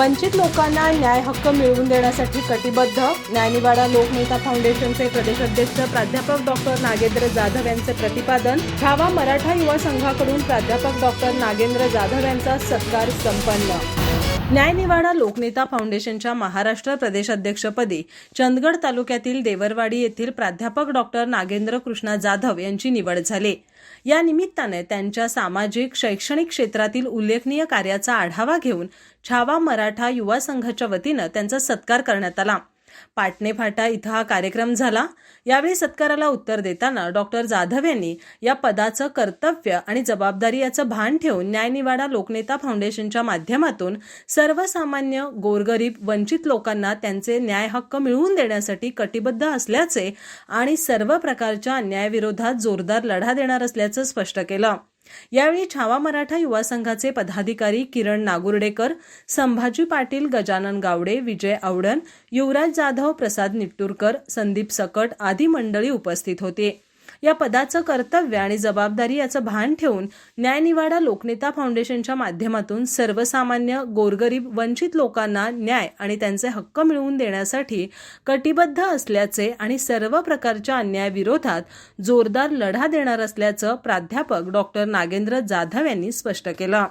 वंचित लोकांना न्याय हक्क मिळवून देण्यासाठी कटिबद्ध न्यायनिवाडा लोकनेता फाउंडेशनचे प्रदेशाध्यक्ष प्राध्यापक डॉक्टर नागेंद्र जाधव यांचे प्रतिपादन। छावा मराठा युवा संघाकडून प्राध्यापक डॉक्टर नागेंद्र जाधव यांचा सत्कार संपन्न। न्यायनिवाडा लोकनेता फाउंडेशनच्या महाराष्ट्र प्रदेशाध्यक्षपदी चंदगड तालुक्यातील देवरवाडी येथील प्राध्यापक डॉक्टर नागेंद्र कृष्णा जाधव यांची निवड झाली। या निमित्ताने त्यांच्या सामाजिक शैक्षणिक क्षेत्रातील उल्लेखनीय कार्याचा आढावा घेऊन छावा मराठा युवा संघाच्या वतीने त्यांचा सत्कार करण्यात आला। पाटणे फाटा इथं हा कार्यक्रम झाला। यावेळी सत्काराला उत्तर देताना डॉक्टर जाधव यांनी या पदाचं कर्तव्य आणि जबाबदारी याचं भान ठेवून न्यायनिवाडा लोकनेता फाउंडेशनच्या माध्यमातून सर्वसामान्य गोरगरीब वंचित लोकांना त्यांचे न्याय हक्क मिळवून देण्यासाठी कटिबद्ध असल्याचे आणि सर्व प्रकारच्या अन्यायाविरोधात जोरदार लढा देणार असल्याचं स्पष्ट केलं। यावेळी छावा मराठा युवा संघाचे पदाधिकारी किरण नागुर्डेकर, संभाजी पाटील, गजानन गावडे, विजय आवडण, युवराज जाधव, प्रसाद निट्टूरकर, संदीप सकट आदी मंडळी उपस्थित होते। या पदाचं कर्तव्य आणि जबाबदारी याचं भान ठेवून न्यायनिवाडा लोकनेता फाउंडेशनच्या माध्यमातून सर्वसामान्य गोरगरीब वंचित लोकांना न्याय आणि त्यांचे हक्क मिळवून देण्यासाठी कटिबद्ध असल्याचे आणि सर्व प्रकारच्या अन्यायाविरोधात जोरदार लढा देणार असल्याचं प्राध्यापक डॉक्टर नागेंद्र जाधव यांनी स्पष्ट केलं।